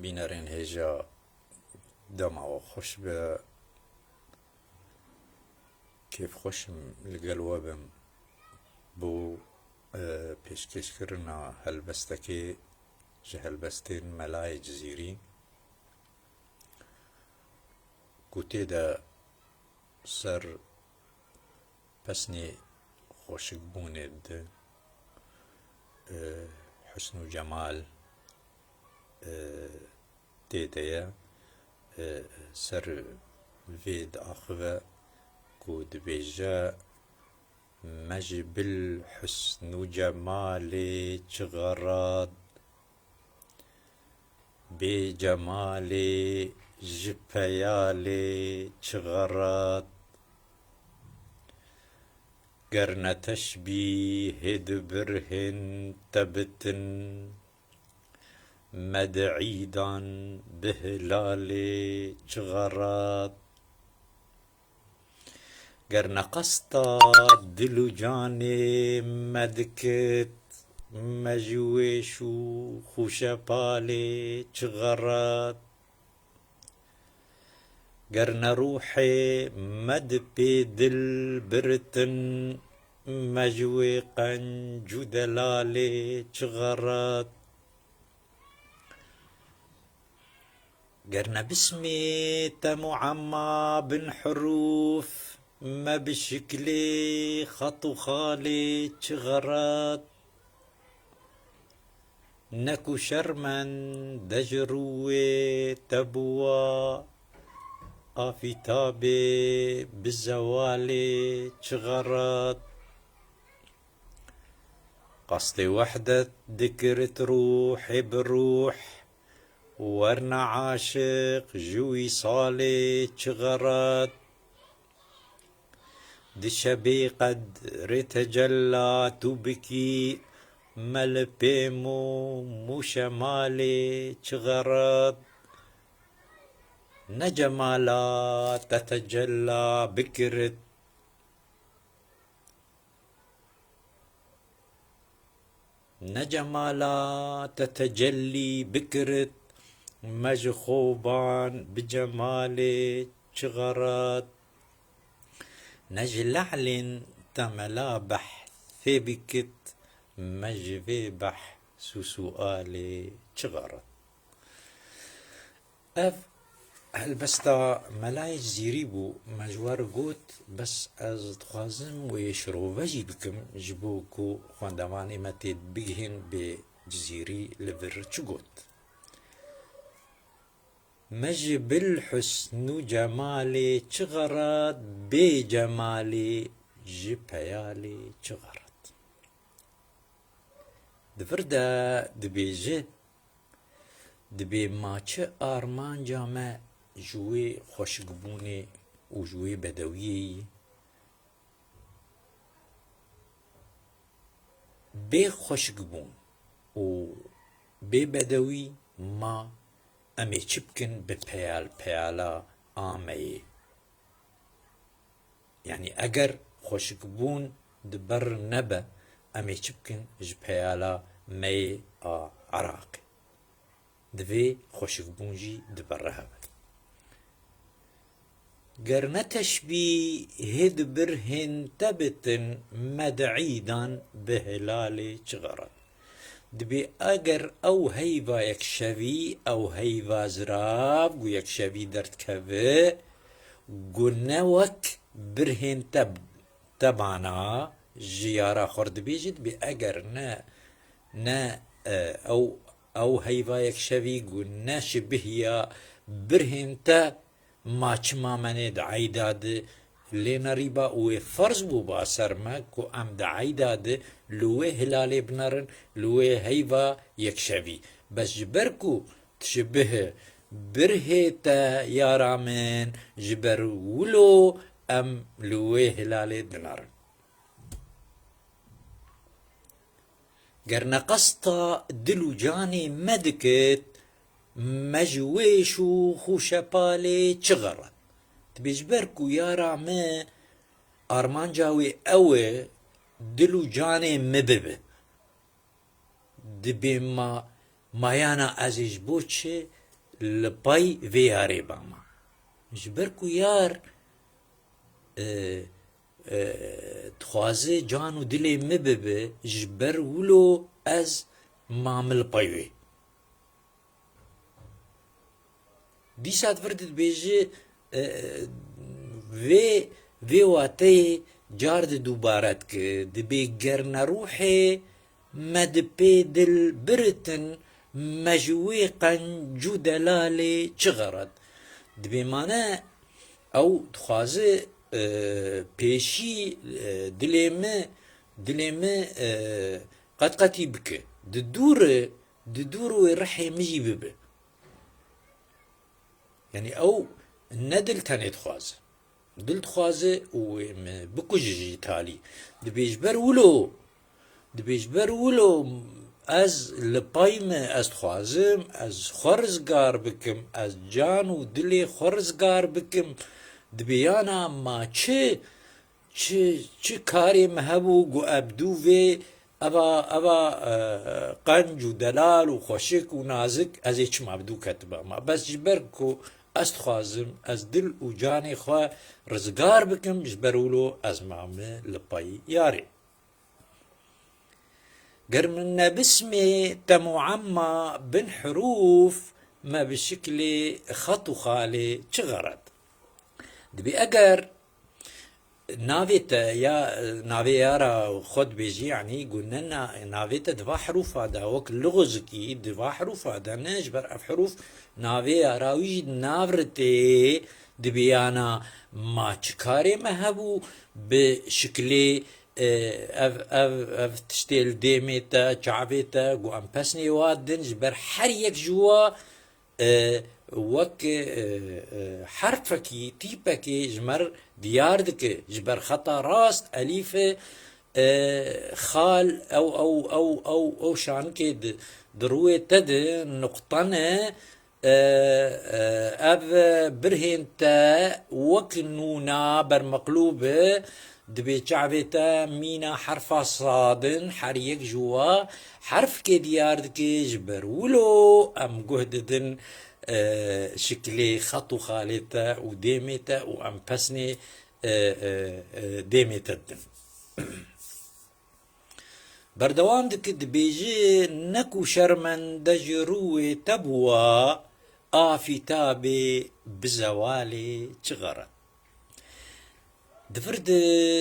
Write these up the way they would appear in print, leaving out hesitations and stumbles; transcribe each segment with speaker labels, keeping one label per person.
Speaker 1: بینەرێن هێژە دەماوە خۆش بە کێف خۆشم لەگەڵ وە بم بۆ پێشکەشکردنا هەلبەستەکێ ji helbestên Melayê Cizîrî ku tê de ser pesnê xweşikbûnê di husn û cemal tê de ye ser vê diaxive ku dibêje me ji bil husn û cemalê çi xerad bê cemalê ji peyalê çi xerad ger ne teşbîhê di birhên te bitin me di îdan bi hilalê çi xerad ger ne qesta dil û canê me dikit me ji wêş û xûşepalê çi xerad ger ne rûhê me di pê dil biritin me ji wê qenc û delalê çi xerad ger ne bismê te muemma bin hurûf me bi şiklê xet û xalê çi xerad ne ku şermende ji rûyê te bûwa afîtabê bi zewalê çi xerad qestê wehdet dikirit rûhê bi rûh werne aşiq ji wîsalê çi xerad di şebê qedrê tecella tu bikî me li pêm û mûşemalê çi xerad ne cemala te tecella bikirit ne cemala te tecellî bikirit me ji xoban bi cemalê çi xerad ne ji lehlên te mela behthê bikit me ji vê behs û sualê çi xerad ev helbesta Melayê Cizîrî bû me ji we re got bes ez dixwazim wê şirove jî bikim ji bo ku xwendevanê me tê bigihîn bê Cizîrî li vir çi got me ji bil husn û cemalê çi xerad bê cemalê ji peyalê çi xerad di vir de dibêje dibê maçı armanca me ji wê xweşikbûnê û ji wê bedewiyê bê xweşikbûn û bê bedewî ma em ê çi bikin bi peyal peyala ameyê yanî eger xweşikbûn di ber nebe em ê çi bikin ji peyala meyê a Iraqê divê xweşikbûn jî di ber re hebe ger ne teşbîhê di birhên te bitin me di îdan bi hilalê çi xerad dibê eger ew heyva yekşevî ew heyva zirav û yekşevî derdkeve gu ne wek birhên te bana ji yara xwe re dibêjit bê eger ne ew heyva yekşevî gu ne şibihiya birhên te ma çima menê di eyda di lê nerîba wê ferz bû ba ser me ku em di eyda di li wê hilalê binerin li wê heyva yekşevî bes ji ber ku tişibihe birhê te yara min ji ber wilo em li wê hilalê dinerin ger ne qesta dil û canê me dikit me ji wêş û xûşepalê çi xerad dibê ji ber ku yara me armanca wê ew e dil û canê me bibe dibê mayana ez ê ji bo çi لباي فياري باما جبركو يار تخوازي جانو دلي مببه جبر ولو از مامل بايوي دي ساعت فردت بيجي في واتي جارد دوبارت که دبي گرن روحي مد بيدل برتن مجويقا جدلالي چغرد دبي مانا او تخوازي پیشی دلمه قد بك ددور رحي مجي ببه يعني او ندل تاني تخوازه دل تخوازه و بكوجي تالي دبيجبر ولو از لپايمه از تخوازم از خورزگار بكم از جانو دلي خورزگار بكم دبيانا ما چه کاری مهبو گو ابدو و ابا قنج و دلال و خوشک و نازک از ایچ مبدو کتبا ما بس جبر کو است خوازم از دل و جان خواه رزگار بکم جبرولو از مامه لپای یاری قرمنا باسمي تمعمى بن حروف ما بشكل خط خالي چغرد دبي اگر نافيتا يا نافي يارا خد بيجي يعني قلنا نافيتا دفع حروف هذا وك لغزكي دفع حروف هذا نجبر اف حروف نافي يارا ويجي نافرتي دبيانا ما تشكاري مهبو بشكل اف تشتيل ديميتا شعبيتا قو ام بسني وادن جبر حريك جوا وك حرفكي تيبكي جمر دياردك جبر خطا راست أليف خال أو شان كده دروي تد نقطنا أب برهن تا وكنونا برمقلوبة دبي شعبتا مينا حرفا صادن حريك جوا حرف كي دياردك جبر ولو أم جهددن شكلي خطو خالتا وديمتا وام بسني ديمتا الدم بردوام دك دبيجي نكو شرمن دجروي تبوا آفي تابي بزوالي چغرة دفرد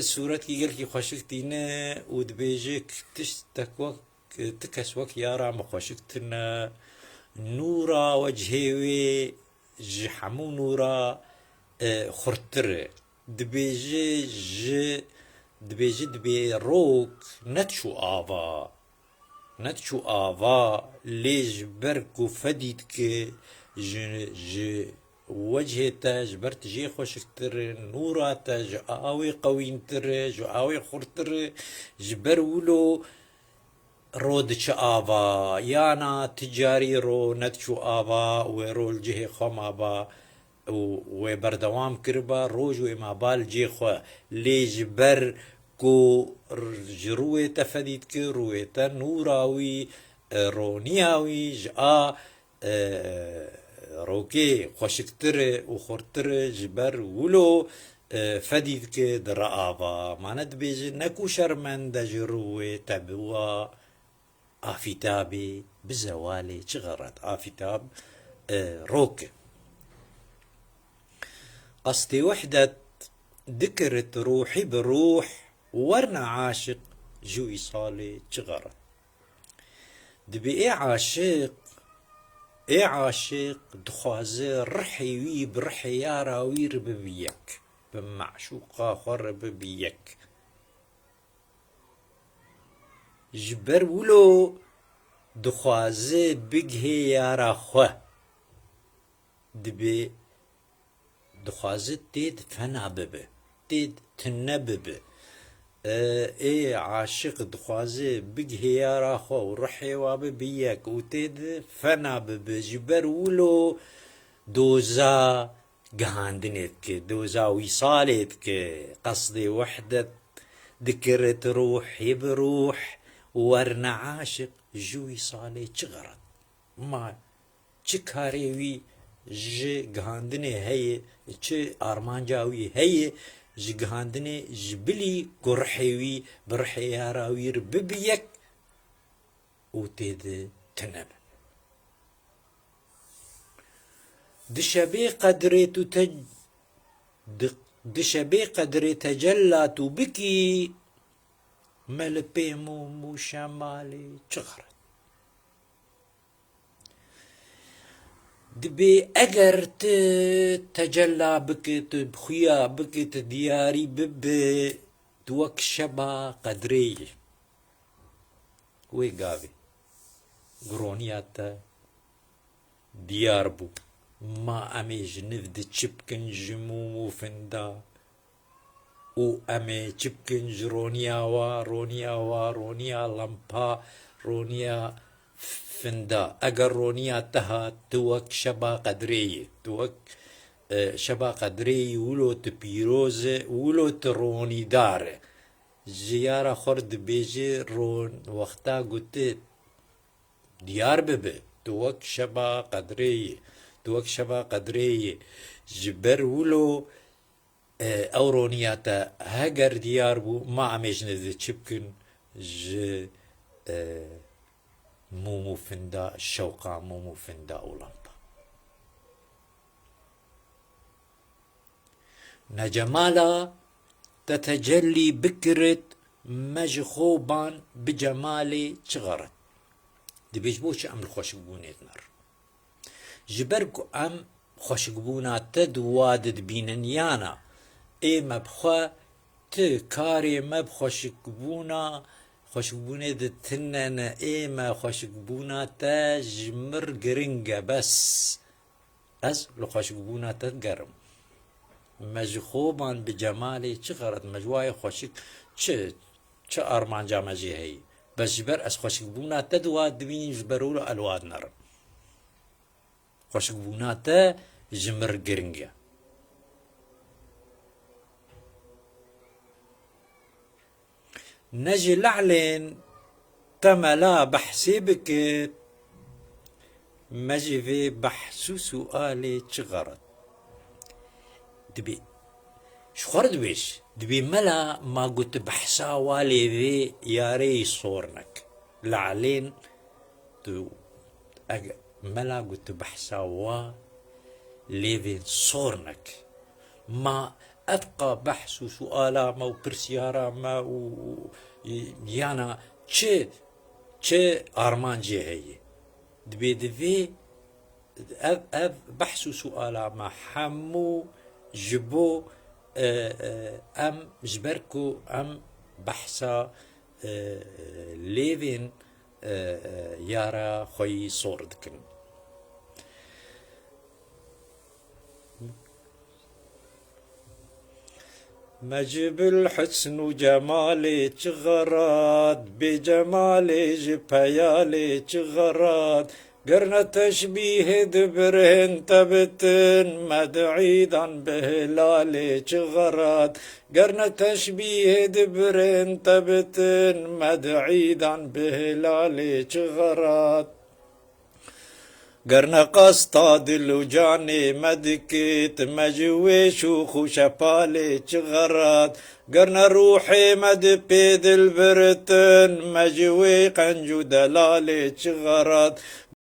Speaker 1: سورة كي قال كي خوشكتينا ودبيجيك تشتكوك تكسوك يارا مخوشكتنا نورا وجهي جحمو نورا خرطر دبيجي دبي روك نتشو آفا ليج بركو فديتك ج وجهتا جبرت جي خوشكتر نوراتا جاوي قوينتر جاوي خرطر جبر ولو رودش آبا يانا تجاري رو ندشو آبا ويرو الجهي خم آبا وبردوام كربا روج وما بال جي خو ليج بر كو جروي تفديد كي روي نوراوي رونياوي جاء روكي خوشكتر وخورتر جبر ولو فديد كي در آبا ماند بيجي نكو شرمن دا جروي تبوا آفيتابي بزوالي شغرت آفيتاب روك قصدي وحدة ذكرت روحي بروح ورنا عاشق جوي صالي شغرت دبي ايه عاشق دخوازي رحي وي برحي يارا وير ببيك بمعشوقة خرب ببيك جبر ولو دخوازي بگه يارا خواه دبي دخوازي تيد فنا ببه تيد تنببه ايه عاشق دخوازي بگه يارا خواه ورحي واببيك وتيد فنا ببه جبر ولو دوزا قهاندنتك دوزا وصالتك قصدي وحدة ذكرت روحي بروح ورنا عاشق جوي صالي شغرت ما چ کاریوی ji gihandinê heye çi armanca wî heye ji gihandinê ji bilî gurhê wî bi rihê yara wî re bibiyek û tê de tune be. Di şebê qedrê tu di şebê qedrê tecella tu bikî me li pê mûm û şemalê çi xeret. Dibê eger tu tecella bikî, tu xuya bikî, tu diyarî bibe, tu wek şeba qedrê yî. Wê gavê gironiya te diyar bû. Ma em ê ji niv de çi bikin ji mûm û finda û em ê çi bikin ji roniya wa, roniya wa, roniya lempa, roniya finda. Eger roniya te hat tu wek şeba qedrê yî. Tu wek şeba qedrê yî wilo tu pîroz e, wilo tu ronîdar e. Ji yara xwe re dibêje wexta gote diyar bibe. Tu wek şeba qedrê yî. Tu wek şeba qedrê yî. Ji ber wilo ew roniya te heger diyar bû, ma em ê ji niv de çi bikin ji mûm û finda, şewqa mûm û finda û lempa. Necemala te tecellî bikirit me ji xoban bi cemalê çi xeret. Dibêj boçi em li xweşikbûnê dinar. Ji ber ku em xweşikbûna te di wa de dibînin yana ême bi xwe tu karê me bi xweşikbûnê de tinene ême xweşikbûna te ji mir giring e bes. Ez li xweşikbûna te gerim. Me ji xoban bi cemalê çi xeret, me ji wayê xweşik çi armanca me jî heye. Bes ji ber ez xweşikbûna te di wa dibînim ji ber wilo ez li wa dinarim. Xweşikbûna te ji mir giring e. Ne ji lelên te mela behsê bikir, me ji vê behs û sualê çi xeret. Dibê ji xwe re dibêj, dibê mela ma gotu behsa wa lê vê yareyî sornek. Lelên tu mela gotu behsa wa lêvên sornek. Ma ابقى بحث وسؤالا ما وبرسيارا ما يانا چه ارمانجي هي دبي اب بحث وسؤالا ما حمو جبو ام جبركو ام بحثا ليفين يارا خوي صوردكن. مجب الحسن جمالي چغرات بجمالي جبيالي چغرات قرن تشبيه دبرهن تبتن مدعيدا بهلالي چغرات قرن تشبيه دبرهن تبتن مدعيدا بهلالي چغرات قرن قسطا دلو جاني مدكت مجويش وخشبالي چغرات قرن روحي مد بيد البرتن مجوي قنجو دلالي چغرات